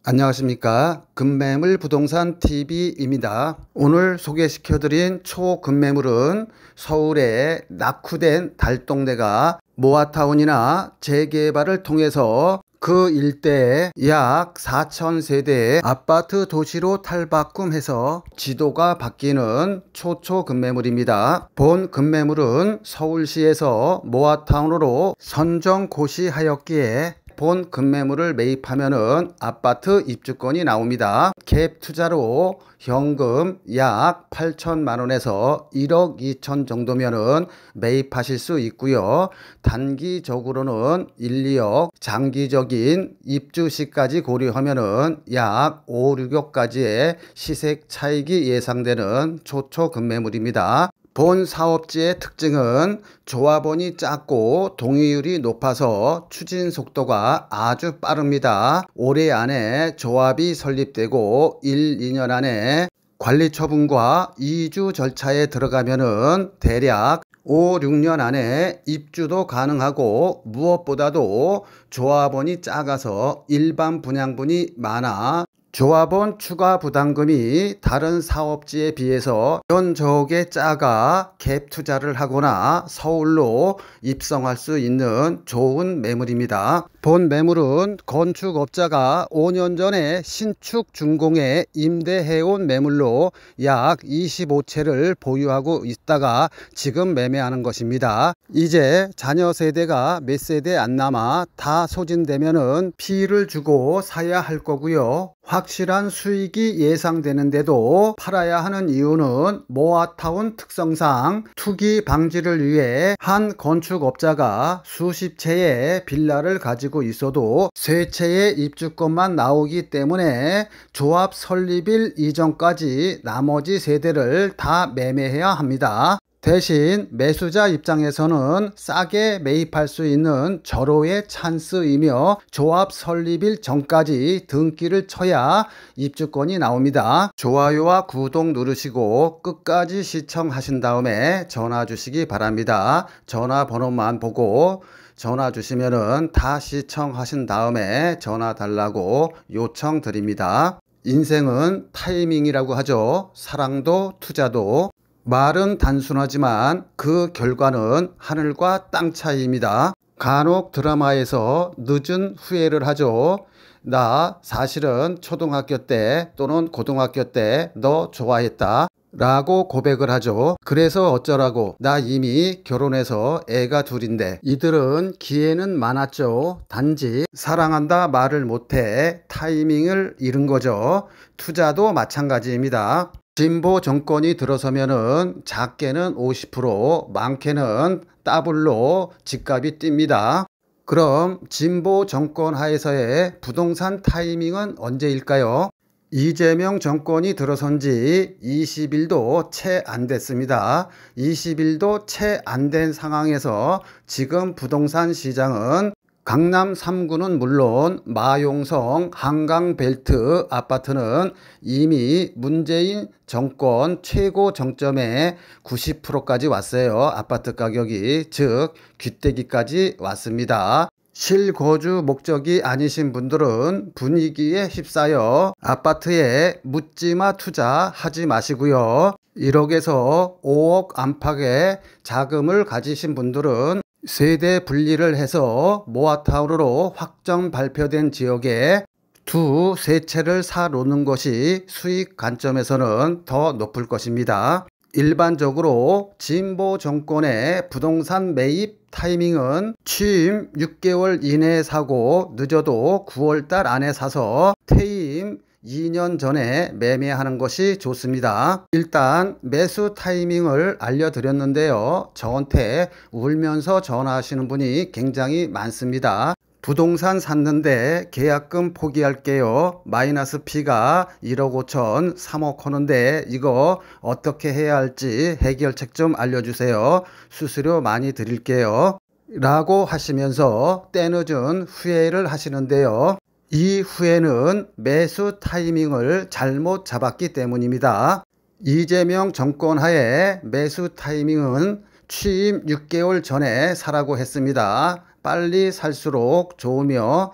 안녕하십니까. 급매물 부동산 TV입니다. 오늘 소개시켜드린 초급매물은 서울의 낙후된 달동네가 모아타운이나 재개발을 통해서 그 일대에 약 4,000세대의 아파트 도시로 탈바꿈해서 지도가 바뀌는 초초급매물입니다. 본 급매물은 서울시에서 모아타운으로 선정고시하였기에 본 급매물을 매입하면은 아파트 입주권이 나옵니다. 갭 투자로 현금 약 8천만원에서 1억 2천 정도면은 매입하실 수 있고요. 단기적으로는 1, 2억, 장기적인 입주 시까지 고려하면은 약 5, 6억까지의 시세 차익이 예상되는 초초급매물입니다. 본 사업지의 특징은 조합원이 작고 동의율이 높아서 추진 속도가 아주 빠릅니다. 올해 안에 조합이 설립되고 1, 2년 안에 관리 처분과 이주 절차에 들어가면은 대략 5, 6년 안에 입주도 가능하고 무엇보다도 조합원이 작아서 일반 분양분이 많아 조합원 추가 부담금이 다른 사업지에 비해서 현저하게 작아 갭 투자를 하거나 서울로 입성할 수 있는 좋은 매물입니다. 본 매물은 건축업자가 5년 전에 신축 준공에 임대해온 매물로 약 25채를 보유하고 있다가 지금 매매하는 것입니다. 이제 자녀 세대가 몇 세대 안 남아 다 소진되면은 피를 주고 사야 할 거고요. 확실한 수익이 예상되는데도 팔아야 하는 이유는 모아타운 특성상 투기 방지를 위해 한 건축업자가 수십 채의 빌라를 가지고 있어도 세 채의 입주권만 나오기 때문에 조합 설립일 이전까지 나머지 세대를 다 매매해야 합니다. 대신 매수자 입장에서는 싸게 매입할 수 있는 절호의 찬스이며 조합 설립일 전까지 등기를 쳐야 입주권이 나옵니다. 좋아요와 구독 누르시고 끝까지 시청하신 다음에 전화 주시기 바랍니다. 전화번호만 보고 전화 주시면은 다 시청하신 다음에 전화 달라고 요청드립니다. 인생은 타이밍이라고 하죠. 사랑도 투자도. 말은 단순하지만 그 결과는 하늘과 땅 차이입니다. 간혹 드라마에서 늦은 후회를 하죠. 나 사실은 초등학교 때 또는 고등학교 때 너 좋아했다 라고 고백을 하죠. 그래서 어쩌라고, 나 이미 결혼해서 애가 둘인데. 이들은 기회는 많았죠. 단지 사랑한다 말을 못해 타이밍을 잃은 거죠. 투자도 마찬가지입니다. 진보 정권이 들어서면은 작게는 50%, 많게는 더블로 집값이 뜁니다. 그럼 진보 정권 하에서의 부동산 타이밍은 언제일까요? 이재명 정권이 들어선 지 20일도 채 안 됐습니다. 20일도 채 안 된 상황에서 지금 부동산 시장은 강남 3구는 물론 마용성 한강벨트 아파트는 이미 문재인 정권 최고 정점에 90%까지 왔어요. 아파트 가격이, 즉 귀때기까지 왔습니다. 실거주 목적이 아니신 분들은 분위기에 휩싸여 아파트에 묻지마 투자하지 마시고요. 1억에서 5억 안팎의 자금을 가지신 분들은 세대 분리를 해서 모아타운으로 확정 발표된 지역에 두, 세 채를 사 놓는 것이 수익 관점에서는 더 높을 것입니다. 일반적으로 진보 정권의 부동산 매입 타이밍은 취임 6개월 이내에 사고 늦어도 9월달 안에 사서 퇴임 2년 전에 매매하는 것이 좋습니다. 일단 매수 타이밍을 알려드렸는데요. 저한테 울면서 전화하시는 분이 굉장히 많습니다. 부동산 샀는데 계약금 포기할게요. 마이너스 P가 1억 5천 3억 하는데 이거 어떻게 해야 할지 해결책 좀 알려주세요. 수수료 많이 드릴게요. 라고 하시면서 때늦은 후회를 하시는데요. 이 후회는 매수 타이밍을 잘못 잡았기 때문입니다. 이재명 정권 하에 매수 타이밍은 취임 6개월 전에 사라고 했습니다. 빨리 살수록 좋으며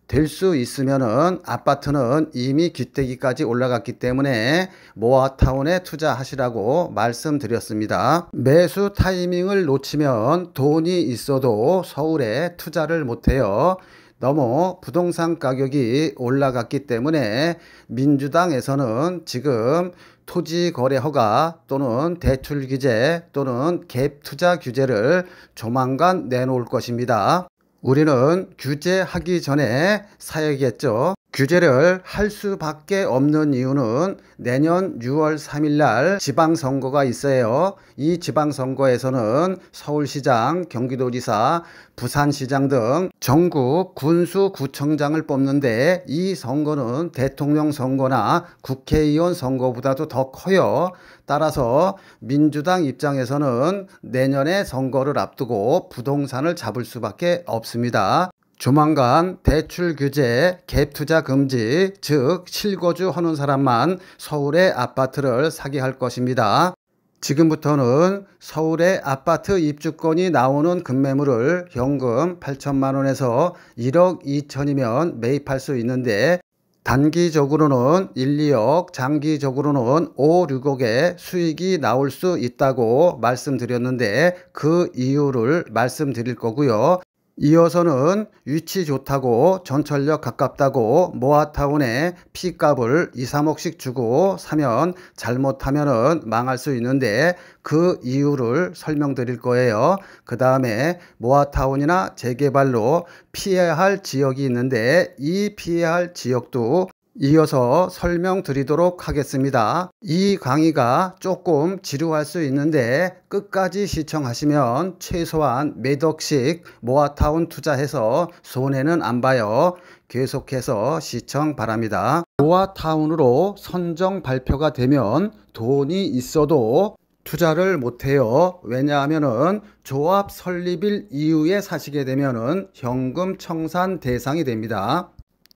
될 수 있으면은 아파트는 이미 귀때기까지 올라갔기 때문에 모아타운에 투자하시라고 말씀드렸습니다. 매수 타이밍을 놓치면 돈이 있어도 서울에 투자를 못해요. 너무 부동산 가격이 올라갔기 때문에 민주당에서는 지금 토지거래허가 또는 대출규제 또는 갭투자 규제를 조만간 내놓을 것입니다. 우리는 규제하기 전에 사야겠죠. 규제를 할 수밖에 없는 이유는 내년 6월 3일 날 지방선거가 있어요. 이 지방선거에서는 서울시장, 경기도지사, 부산시장 등 전국 군수구청장을 뽑는데 이 선거는 대통령 선거나 국회의원 선거보다도 더 커요. 따라서 민주당 입장에서는 내년에 선거를 앞두고 부동산을 잡을 수밖에 없습니다. 조만간 대출 규제, 갭투자 금지, 즉 실거주 하는 사람만 서울의 아파트를 사게 할 것입니다. 지금부터는 서울의 아파트 입주권이 나오는 급매물을 현금 8천만 원에서 1억 2천이면 매입할 수 있는데 단기적으로는 1, 2억, 장기적으로는 5, 6억의 수익이 나올 수 있다고 말씀드렸는데 그 이유를 말씀드릴 거고요. 이어서는 위치 좋다고 전철역 가깝다고 모아타운에 P값을 2, 3억씩 주고 사면 잘못하면 망할 수 있는데 그 이유를 설명드릴 거예요. 그 다음에 모아타운이나 재개발로 피해야 할 지역이 있는데 이 피해야 할 지역도 이어서 설명드리도록 하겠습니다. 이 강의가 조금 지루할 수 있는데 끝까지 시청하시면 최소한 몇 억씩 모아타운 투자해서 손해는 안 봐요. 계속해서 시청 바랍니다. 모아타운으로 선정 발표가 되면 돈이 있어도 투자를 못해요. 왜냐하면은 조합 설립일 이후에 사시게 되면은 현금 청산 대상이 됩니다.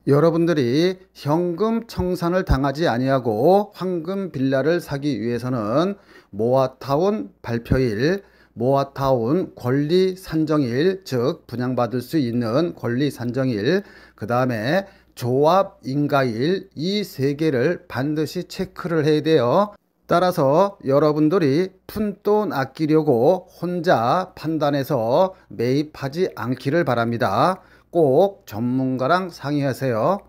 여러분들이 현금 청산을 당하지 아니하고 황금 빌라를 사기 위해서는 모아타운 발표일, 모아타운 권리 산정일, 즉 분양받을 수 있는 권리 산정일, 그 다음에 조합 인가일, 이 세 개를 반드시 체크를 해야 돼요. 따라서 여러분들이 푼돈 아끼려고 혼자 판단해서 매입하지 않기를 바랍니다. 꼭 전문가랑 상의하세요.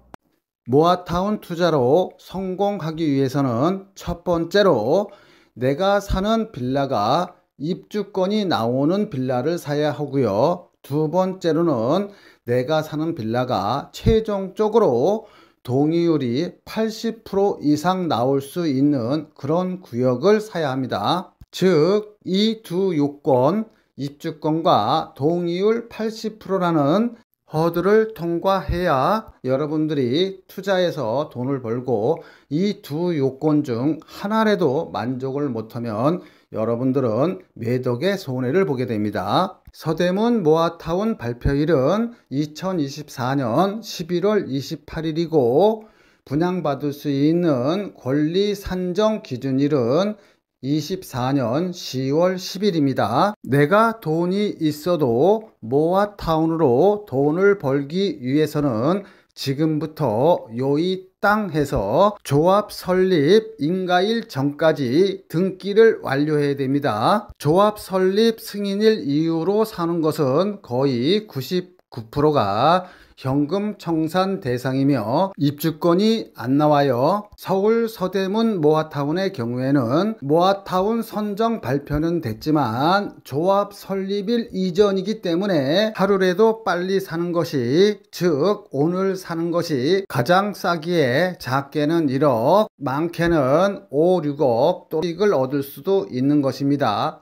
모아타운 투자로 성공하기 위해서는 첫 번째로 내가 사는 빌라가 입주권이 나오는 빌라를 사야 하고요. 두 번째로는 내가 사는 빌라가 최종적으로 동의율이 80% 이상 나올 수 있는 그런 구역을 사야 합니다. 즉, 이 두 요건, 입주권과 동의율 80%라는 허들을 통과해야 여러분들이 투자해서 돈을 벌고 이 두 요건 중 하나라도 만족을 못하면 여러분들은 매덕의 손해를 보게 됩니다. 서대문 모아타운 발표일은 2024년 11월 28일이고 분양받을 수 있는 권리 산정 기준일은 24년 10월 10일입니다. 내가 돈이 있어도 모아타운으로 돈을 벌기 위해서는 지금부터 요이 땅 해서 조합 설립 인가일 전까지 등기를 완료해야 됩니다. 조합 설립 승인일 이후로 사는 것은 거의 99%가 현금 청산 대상이며 입주권이 안 나와요. 서울 서대문 모아타운의 경우에는 모아타운 선정 발표는 됐지만 조합 설립일 이전이기 때문에 하루라도 빨리 사는 것이, 즉 오늘 사는 것이 가장 싸기에 작게는 1억, 많게는 5, 6억 또 수익을 얻을 수도 있는 것입니다.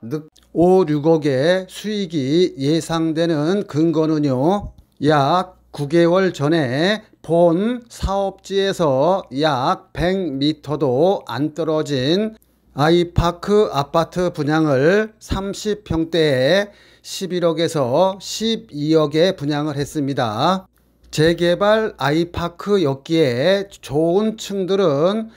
5, 6억의 수익이 예상되는 근거는요, 약 9개월 전에 본 사업지에서 약 100m도 안 떨어진 아이파크 아파트 분양을 30평대에 11억에서 12억에 분양을 했습니다. 재개발 아이파크였기에 좋은 층들은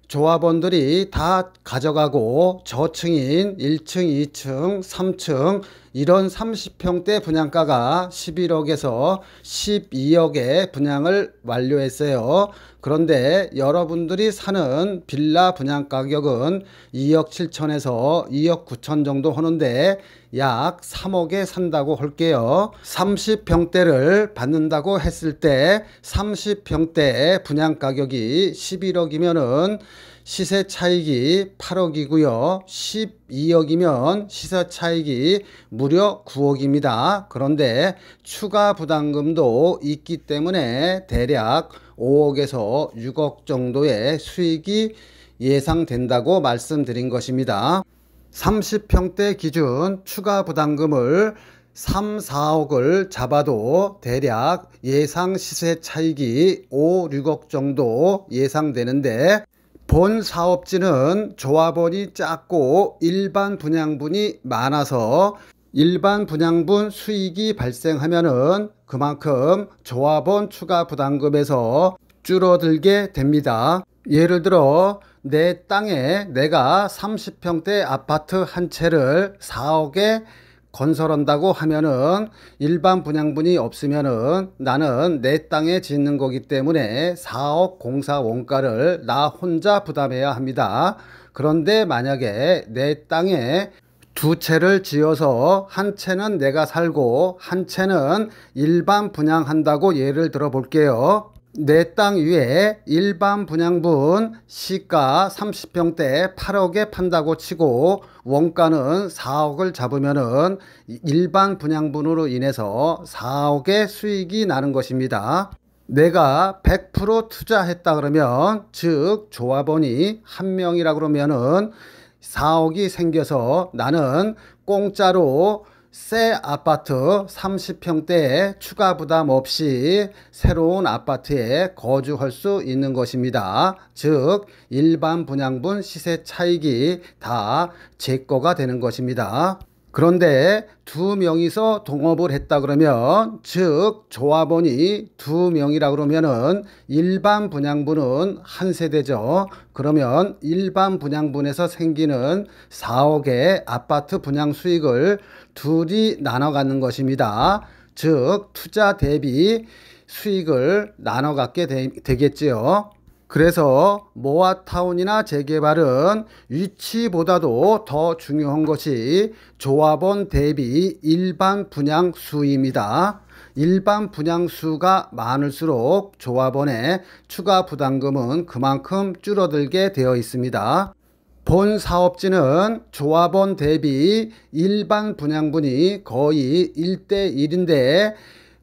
조합원들이 다 가져가고 저층인 1층, 2층, 3층 이런 30평대 분양가가 11억에서 12억에 분양을 완료했어요. 그런데 여러분들이 사는 빌라 분양 가격은 2억 7천에서 2억 9천 정도 하는데 약 3억에 산다고 할게요. 30평대를 받는다고 했을 때 30평대 분양 가격이 11억이면은 시세 차익이 8억이고요. 12억이면 시세 차익이 무려 9억입니다. 그런데 추가 부담금도 있기 때문에 대략 5억에서 6억 정도의 수익이 예상된다고 말씀드린 것입니다. 30평대 기준 추가 부담금을 3, 4억을 잡아도 대략 예상 시세 차익이 5, 6억 정도 예상되는데 본 사업지는 조합원이 작고 일반 분양분이 많아서 일반 분양분 수익이 발생하면은 그만큼 조합원 추가 부담금에서 줄어들게 됩니다. 예를 들어 내 땅에 내가 30평대 아파트 한 채를 4억에 건설한다고 하면은 일반 분양분이 없으면은 나는 내 땅에 짓는 거기 때문에 4억 공사 원가를 나 혼자 부담해야 합니다. 그런데 만약에 내 땅에 두 채를 지어서 한 채는 내가 살고 한 채는 일반 분양한다고 예를 들어 볼게요. 내 땅 위에 일반 분양분 시가 30평대 8억에 판다고 치고 원가는 4억을 잡으면은 일반 분양분으로 인해서 4억의 수익이 나는 것입니다. 내가 100% 투자했다 그러면 즉 조합원이 한 명이라 그러면은 4억이 생겨서 나는 공짜로 새 아파트 30평대에 추가 부담 없이 새로운 아파트에 거주할 수 있는 것입니다. 즉 일반 분양분 시세 차익이 다 제 거가 되는 것입니다. 그런데 두 명이서 동업을 했다 그러면 즉 조합원이 두 명이라 그러면은 일반 분양분은 한 세대죠. 그러면 일반 분양분에서 생기는 4억의 아파트 분양 수익을 둘이 나눠 갖는 것입니다. 즉 투자 대비 수익을 나눠 갖게 되겠지요. 그래서 모아타운이나 재개발은 위치보다도 더 중요한 것이 조합원 대비 일반 분양수입니다. 일반 분양수가 많을수록 조합원의 추가 부담금은 그만큼 줄어들게 되어 있습니다. 본 사업지는 조합원 대비 일반 분양분이 거의 1대1인데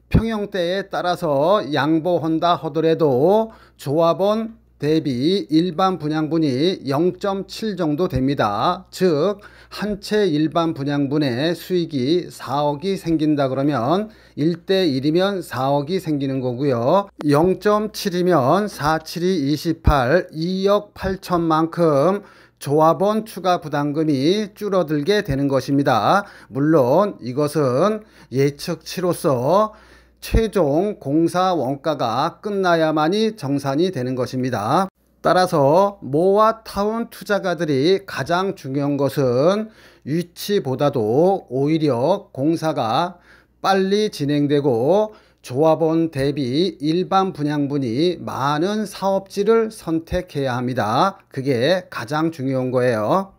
평형대에 따라서 양보한다 하더라도 조합원 대비 일반 분양분이 0.7 정도 됩니다. 즉 한 채 일반 분양분의 수익이 4억이 생긴다 그러면 1대1이면 4억이 생기는 거고요. 0.7이면 4, 7이 28, 2억 8천만큼 조합원 추가 부담금이 줄어들게 되는 것입니다. 물론 이것은 예측치로서 최종 공사 원가가 끝나야만이 정산이 되는 것입니다. 따라서 모아타운 투자가들이 가장 중요한 것은 위치보다도 오히려 공사가 빨리 진행되고 조합원 대비 일반 분양분이 많은 사업지를 선택해야 합니다. 그게 가장 중요한 거예요.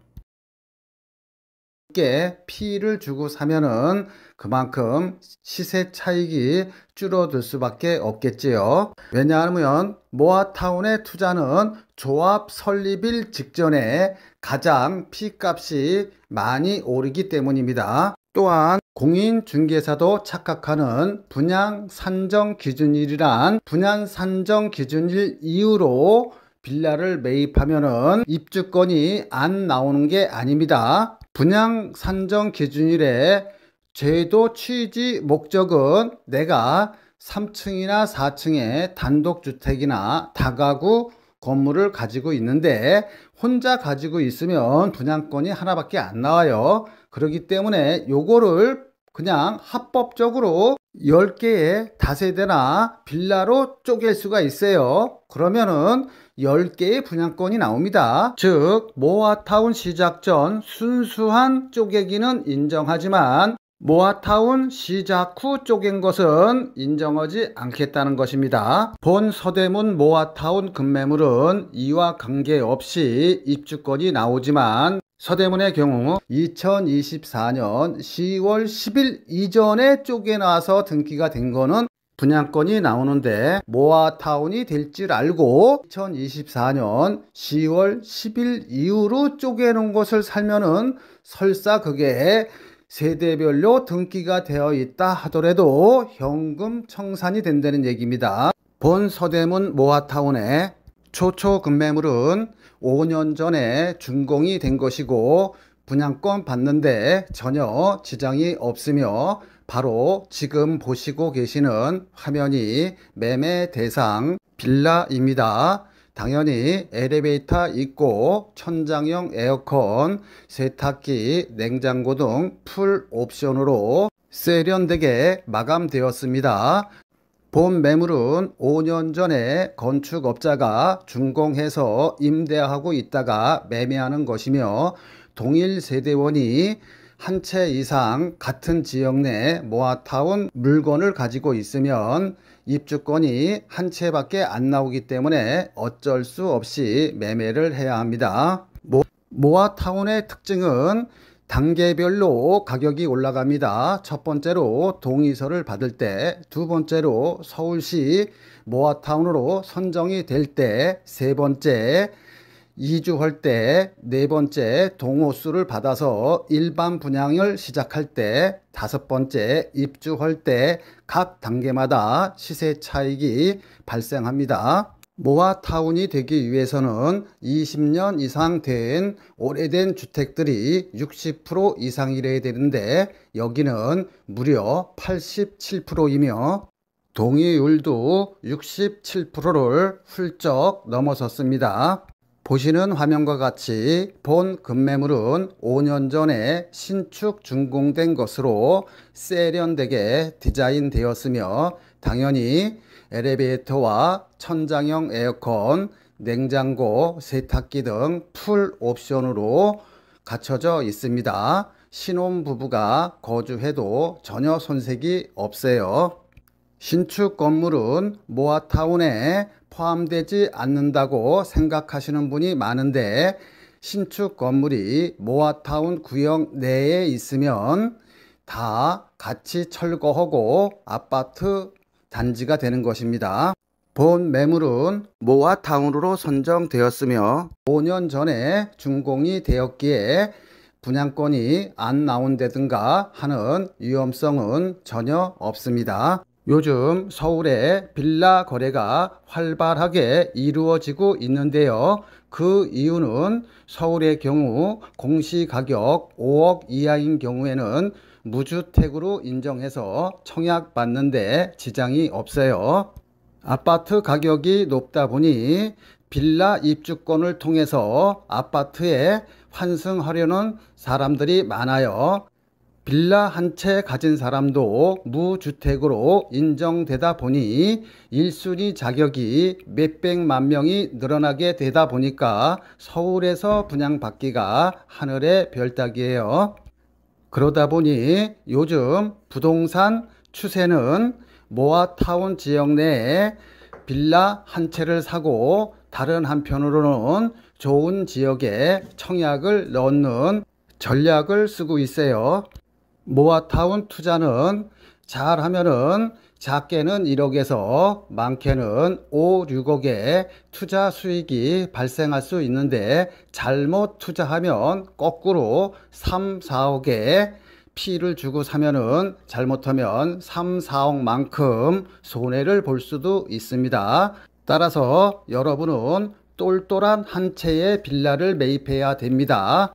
피를 주고 사면은 그만큼 시세 차익이 줄어들 수밖에 없겠지요. 왜냐하면 모아타운의 투자는 조합 설립일 직전에 가장 피값이 많이 오르기 때문입니다. 또한 공인중개사도 착각하는 분양 산정 기준일이란 분양 산정 기준일 이후로 빌라를 매입하면은 입주권이 안 나오는 게 아닙니다. 분양 산정 기준일의 제도 취지 목적은 내가 3층이나 4층의 단독주택이나 다가구 건물을 가지고 있는데 혼자 가지고 있으면 분양권이 하나밖에 안 나와요. 그렇기 때문에 요거를 그냥 합법적으로 10개의 다세대나 빌라로 쪼갤 수가 있어요. 그러면은 10개의 분양권이 나옵니다. 즉 모아타운 시작 전 순수한 쪼개기는 인정하지만 모아타운 시작 후 쪼갠 것은 인정하지 않겠다는 것입니다. 본 서대문 모아타운 급매물은 이와 관계없이 입주권이 나오지만 서대문의 경우 2024년 10월 10일 이전에 쪼개놔서 등기가 된 거는 분양권이 나오는데 모아타운이 될 줄 알고 2024년 10월 10일 이후로 쪼개놓은 것을 살면은 설사 그게 세대별로 등기가 되어 있다 하더라도 현금 청산이 된다는 얘기입니다. 본 서대문 모아타운의 초초 급매물은 5년 전에 준공이 된 것이고 분양권 받는데 전혀 지장이 없으며 바로 지금 보시고 계시는 화면이 매매 대상 빌라입니다. 당연히 엘리베이터 있고 천장형 에어컨, 세탁기, 냉장고 등 풀 옵션으로 세련되게 마감되었습니다. 본 매물은 5년 전에 건축업자가 준공해서 임대하고 있다가 매매하는 것이며 동일 세대원이 한 채 이상 같은 지역 내 모아타운 물건을 가지고 있으면 입주권이 한 채밖에 안 나오기 때문에 어쩔 수 없이 매매를 해야 합니다. 모아타운의 특징은 단계별로 가격이 올라갑니다. 첫 번째로 동의서를 받을 때, 두 번째로 서울시 모아타운으로 선정이 될 때, 세 번째 이주할 때, 네 번째 동호수를 받아서 일반 분양을 시작할 때, 다섯 번째 입주할 때 각 단계마다 시세 차익이 발생합니다. 모아타운이 되기 위해서는 20년 이상 된 오래된 주택들이 60% 이상이래야 되는데 여기는 무려 87%이며 동의율도 67%를 훌쩍 넘어섰습니다. 보시는 화면과 같이 본 급매물은 5년 전에 신축 준공된 것으로 세련되게 디자인되었으며 당연히 엘리베이터와 천장형 에어컨, 냉장고, 세탁기 등 풀 옵션으로 갖춰져 있습니다. 신혼부부가 거주해도 전혀 손색이 없어요. 신축 건물은 모아타운에 포함되지 않는다고 생각하시는 분이 많은데 신축 건물이 모아타운 구역 내에 있으면 다 같이 철거하고 아파트 단지가 되는 것입니다. 본 매물은 모아타운으로 선정되었으며 5년 전에 준공이 되었기에 분양권이 안 나온다든가 하는 위험성은 전혀 없습니다. 요즘 서울에 빌라 거래가 활발하게 이루어지고 있는데요. 그 이유는 서울의 경우 공시가격 5억 이하인 경우에는 무주택으로 인정해서 청약받는데 지장이 없어요. 아파트 가격이 높다 보니 빌라 입주권을 통해서 아파트에 환승하려는 사람들이 많아요. 빌라 한 채 가진 사람도 무주택으로 인정되다 보니 1순위 자격이 몇백만 명이 늘어나게 되다 보니까 서울에서 분양받기가 하늘의 별따기예요. 그러다 보니 요즘 부동산 추세는 모아타운 지역 내에 빌라 한 채를 사고 다른 한편으로는 좋은 지역에 청약을 넣는 전략을 쓰고 있어요. 모아타운 투자는 잘하면은 작게는 1억에서 많게는 5, 6억의 투자 수익이 발생할 수 있는데 잘못 투자하면 거꾸로 3, 4억의 피를 주고 사면은 잘못하면 3, 4억만큼 손해를 볼 수도 있습니다. 따라서 여러분은 똘똘한 한 채의 빌라를 매입해야 됩니다.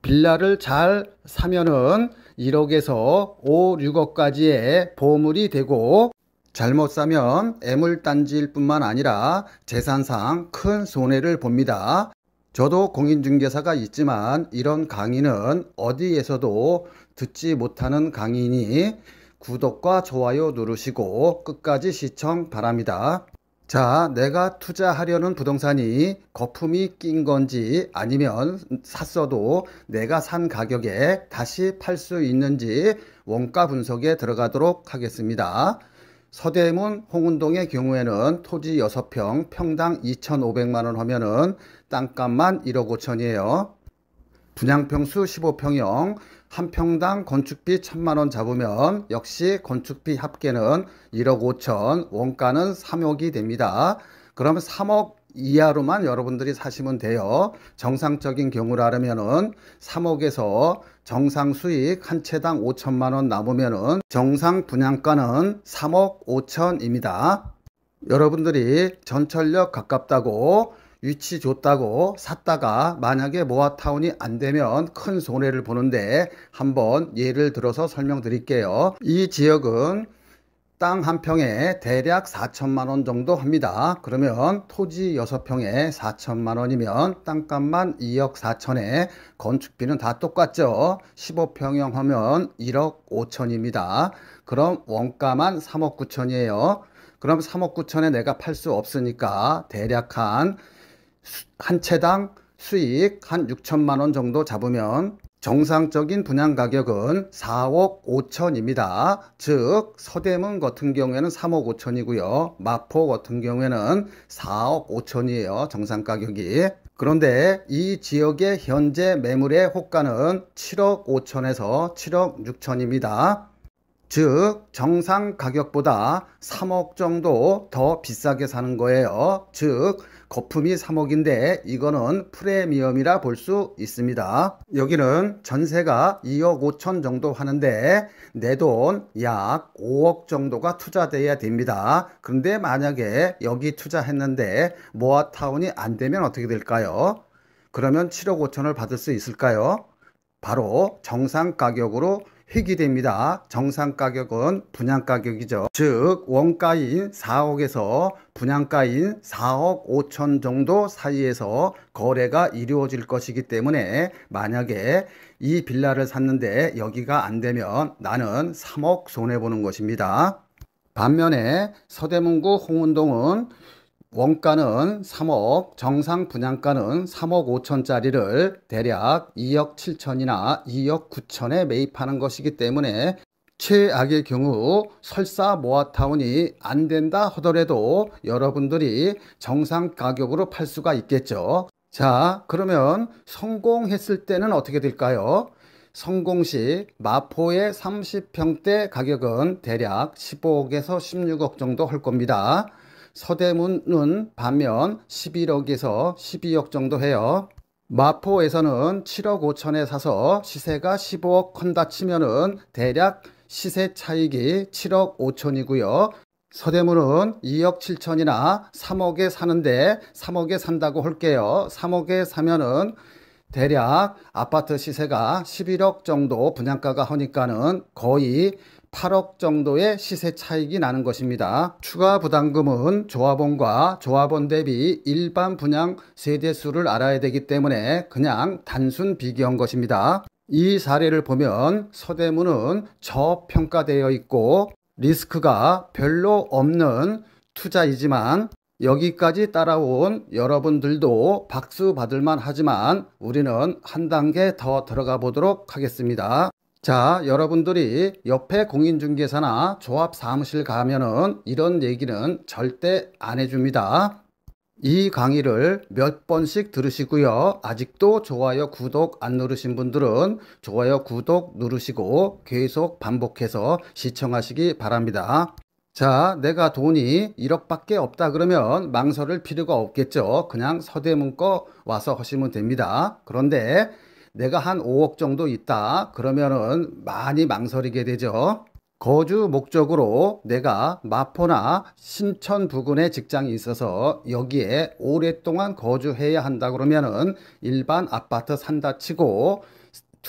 빌라를 잘 사면은 1억에서 5, 6억까지의 보물이 되고 잘못 사면 애물단지일 뿐만 아니라 재산상 큰 손해를 봅니다. 저도 공인중개사가 있지만 이런 강의는 어디에서도 듣지 못하는 강의니 구독과 좋아요 누르시고 끝까지 시청 바랍니다. 자, 내가 투자하려는 부동산이 거품이 낀 건지 아니면 샀어도 내가 산 가격에 다시 팔 수 있는지 원가 분석에 들어가도록 하겠습니다. 서대문 홍은동의 경우에는 토지 6평 평당 2,500만원 하면은 땅값만 1억 5천이에요. 분양평수 15평형 한 평당 건축비 1,000만원 잡으면 역시 건축비 합계는 1억 5천, 원가는 3억이 됩니다. 그러면 3억 이하로만 여러분들이 사시면 돼요. 정상적인 경우라면은 3억에서 정상 수익 한 채당 5천만원 남으면은 정상 분양가는 3억 5천입니다. 여러분들이 전철역 가깝다고 위치 좋다고 샀다가 만약에 모아타운이 안 되면 큰 손해를 보는데 한번 예를 들어서 설명드릴게요. 이 지역은 땅 한 평에 대략 4천만 원 정도 합니다. 그러면 토지 6평에 4천만 원이면 땅값만 2억 4천에 건축비는 다 똑같죠. 15평형 하면 1억 5천입니다. 그럼 원가만 3억 9천이에요. 그럼 3억 9천에 내가 팔 수 없으니까 대략 한 채당 수익 한 6천만 원 정도 잡으면 정상적인 분양 가격은 4억 5천입니다. 즉 서대문 같은 경우에는 3억 5천이고요. 마포 같은 경우에는 4억 5천이에요. 정상 가격이. 그런데 이 지역의 현재 매물의 호가는 7억 5천에서 7억 6천입니다. 즉 정상 가격보다 3억 정도 더 비싸게 사는 거예요. 즉 거품이 3억인데 이거는 프리미엄이라 볼 수 있습니다. 여기는 전세가 2억 5천 정도 하는데 내 돈 약 5억 정도가 투자돼야 됩니다. 그런데 만약에 여기 투자했는데 모아타운이 안 되면 어떻게 될까요? 그러면 7억 5천을 받을 수 있을까요? 바로 정상 가격으로 회귀됩니다. 정상 가격은 분양 가격이죠. 즉 원가인 4억에서 분양가인 4억 5천 정도 사이에서 거래가 이루어질 것이기 때문에 만약에 이 빌라를 샀는데 여기가 안 되면 나는 3억 손해보는 것입니다. 반면에 서대문구 홍은동은 원가는 3억, 정상 분양가는 3억 5천짜리를 대략 2억 7천이나 2억 9천에 매입하는 것이기 때문에 최악의 경우 설사 모아타운이 안 된다 하더라도 여러분들이 정상 가격으로 팔 수가 있겠죠. 자, 그러면 성공했을 때는 어떻게 될까요? 성공 시 마포의 30평대 가격은 대략 15억에서 16억 정도 할 겁니다. 서대문은 반면 11억에서 12억 정도 해요. 마포에서는 7억 5천에 사서 시세가 15억 한다 치면은 대략 시세 차익이 7억 5천이고요. 서대문은 2억 7천이나 3억에 사는데 3억에 산다고 할게요. 3억에 사면은 대략 아파트 시세가 11억 정도 분양가가 하니까는 거의 8억 정도의 시세 차익이 나는 것입니다. 추가 부담금은 조합원과 조합원 대비 일반 분양 세대수를 알아야 되기 때문에 그냥 단순 비교한 것입니다. 이 사례를 보면 서대문은 저평가되어 있고 리스크가 별로 없는 투자이지만 여기까지 따라온 여러분들도 박수 받을만 하지만 우리는 한 단계 더 들어가 보도록 하겠습니다. 자, 여러분들이 옆에 공인중개사나 조합 사무실 가면은 이런 얘기는 절대 안 해줍니다. 이 강의를 몇 번씩 들으시고요. 아직도 좋아요, 구독 안 누르신 분들은 좋아요, 구독 누르시고 계속 반복해서 시청하시기 바랍니다. 자, 내가 돈이 1억밖에 없다 그러면 망설일 필요가 없겠죠. 그냥 서대문 거 와서 하시면 됩니다. 그런데 내가 한 5억 정도 있다 그러면은 많이 망설이게 되죠. 거주 목적으로 내가 마포나 신천 부근에 직장이 있어서 여기에 오랫동안 거주해야 한다 그러면은 일반 아파트 산다 치고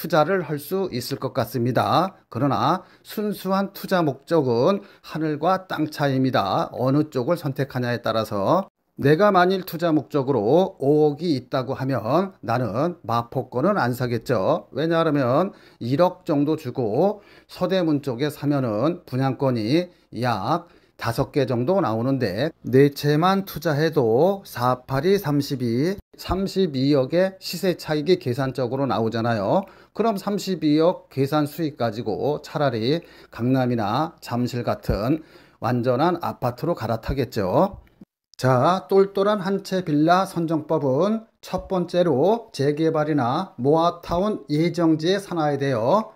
투자를 할 수 있을 것 같습니다. 그러나 순수한 투자 목적은 하늘과 땅 차이입니다. 어느 쪽을 선택하냐에 따라서 내가 만일 투자 목적으로 5억이 있다고 하면 나는 마포권은 안 사겠죠. 왜냐하면 1억 정도 주고 서대문 쪽에 사면은 분양권이 약 5개 정도 나오는데 네 채만 투자해도 482, 32억의 시세 차익이 계산적으로 나오잖아요. 그럼 32억 계산 수익 가지고 차라리 강남이나 잠실 같은 완전한 아파트로 갈아타겠죠. 자, 똘똘한 한 채 빌라 선정법은 첫 번째로 재개발이나 모아타운 예정지에 사놔야 돼요.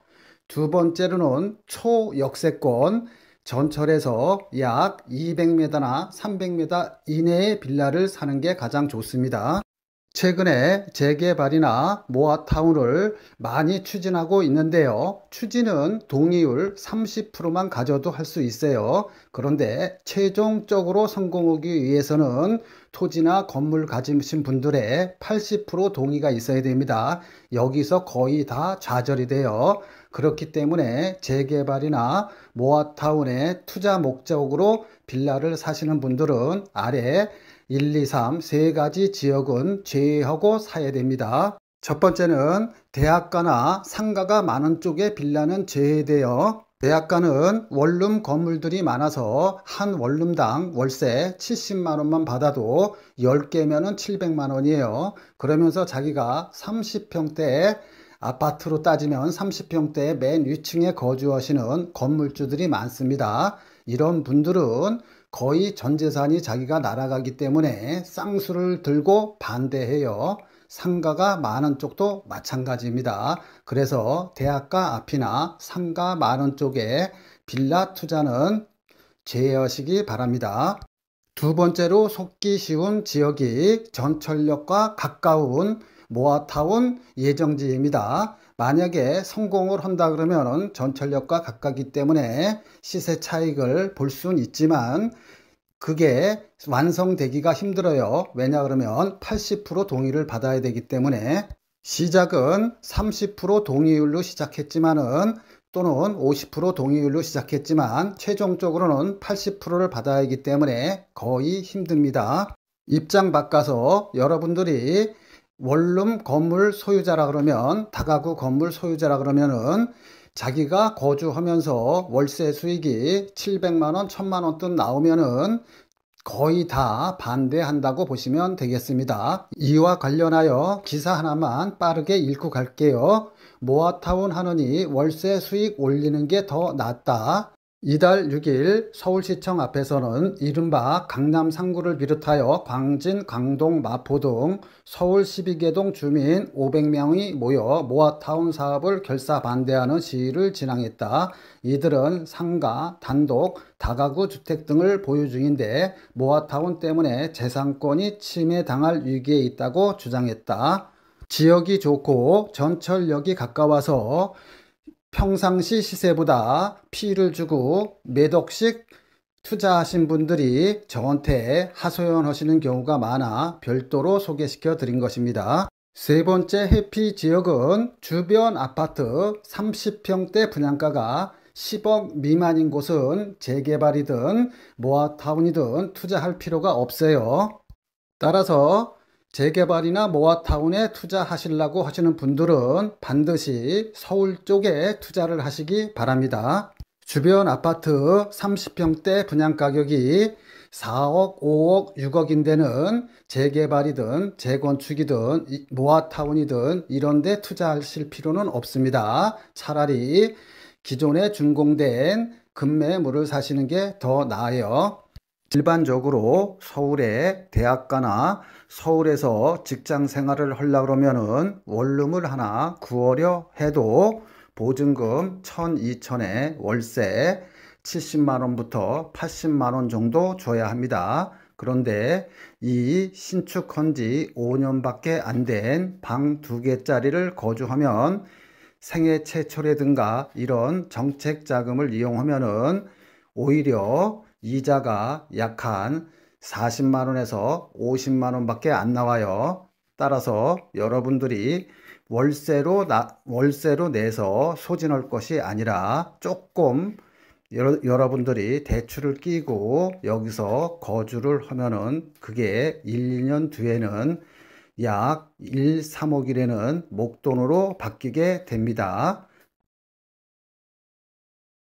두 번째로는 초역세권, 전철에서 약 200m나 300m 이내의 빌라를 사는 게 가장 좋습니다. 최근에 재개발이나 모아타운을 많이 추진하고 있는데요. 추진은 동의율 30%만 가져도 할 수 있어요. 그런데 최종적으로 성공하기 위해서는 토지나 건물 가지신 분들의 80% 동의가 있어야 됩니다. 여기서 거의 다 좌절이 돼요. 그렇기 때문에 재개발이나 모아타운의 투자 목적으로 빌라를 사시는 분들은 아래 1, 2, 3 세 가지 지역은 제외하고 사야 됩니다. 첫 번째는 대학가나 상가가 많은 쪽에 빌라는 제외돼요. 대학가는 원룸 건물들이 많아서 한 원룸당 월세 70만 원만 받아도 10개면은 700만 원이에요. 그러면서 자기가 30평대 아파트로 따지면 30평대 맨 위층에 거주하시는 건물주들이 많습니다. 이런 분들은 거의 전 재산이 자기가 날아가기 때문에 쌍수를 들고 반대해요. 상가가 많은 쪽도 마찬가지입니다. 그래서 대학가 앞이나 상가 많은 쪽에 빌라 투자는 제외하시기 바랍니다. 두 번째로 속기 쉬운 지역이 전철역과 가까운 모아타운 예정지입니다. 만약에 성공을 한다 그러면 전철역과 가깝기 때문에 시세 차익을 볼 수는 있지만 그게 완성되기가 힘들어요. 왜냐 그러면 80% 동의를 받아야 되기 때문에 시작은 30% 동의율로 시작했지만은 또는 50% 동의율로 시작했지만 최종적으로는 80%를 받아야 하기 때문에 거의 힘듭니다. 입장 바꿔서 여러분들이 원룸 건물 소유자라 그러면 다가구 건물 소유자라 그러면은 자기가 거주하면서 월세 수익이 700만 원, 1000만 원 돈 나오면은 거의 다 반대한다고 보시면 되겠습니다. 이와 관련하여 기사 하나만 빠르게 읽고 갈게요. 모아타운 하느니 월세 수익 올리는 게 더 낫다. 이달 6일 서울시청 앞에서는 이른바 강남 3구를 비롯하여 광진, 강동, 마포 등 서울 12개 동 주민 500명이 모여 모아타운 사업을 결사 반대하는 시위를 진행했다. 이들은 상가, 단독, 다가구 주택 등을 보유 중인데 모아타운 때문에 재산권이 침해당할 위기에 있다고 주장했다. 지역이 좋고 전철역이 가까워서 평상시 시세보다 피를 주고 몇 억씩 투자하신 분들이 저한테 하소연하시는 경우가 많아 별도로 소개시켜 드린 것입니다. 세 번째 해피 지역은 주변 아파트 30평대 분양가가 10억 미만인 곳은 재개발이든 모아타운이든 투자할 필요가 없어요. 따라서 재개발이나 모아타운에 투자하시려고 하시는 분들은 반드시 서울 쪽에 투자를 하시기 바랍니다. 주변 아파트 30평대 분양 가격이 4억, 5억, 6억인 데는 재개발이든 재건축이든 모아타운이든 이런 데 투자하실 필요는 없습니다. 차라리 기존에 준공된 급매물을 사시는 게 더 나아요. 일반적으로 서울의 대학가나 서울에서 직장 생활을 하려고 그러면은 원룸을 하나 구하려 해도 보증금 1,000, 2,000에 월세 70만 원부터 80만 원 정도 줘야 합니다. 그런데 이 신축한 지 5년밖에 안 된 방 2개짜리를 거주하면 생애 최초라든가 이런 정책 자금을 이용하면은 오히려 이자가 약 한 40만 원에서 50만 원밖에 안 나와요. 따라서 여러분들이 월세로 내서 소진할 것이 아니라 조금 여러분들이 대출을 끼고 여기서 거주를 하면은 그게 1, 2년 뒤에는 약 1, 3억이라는 목돈으로 바뀌게 됩니다.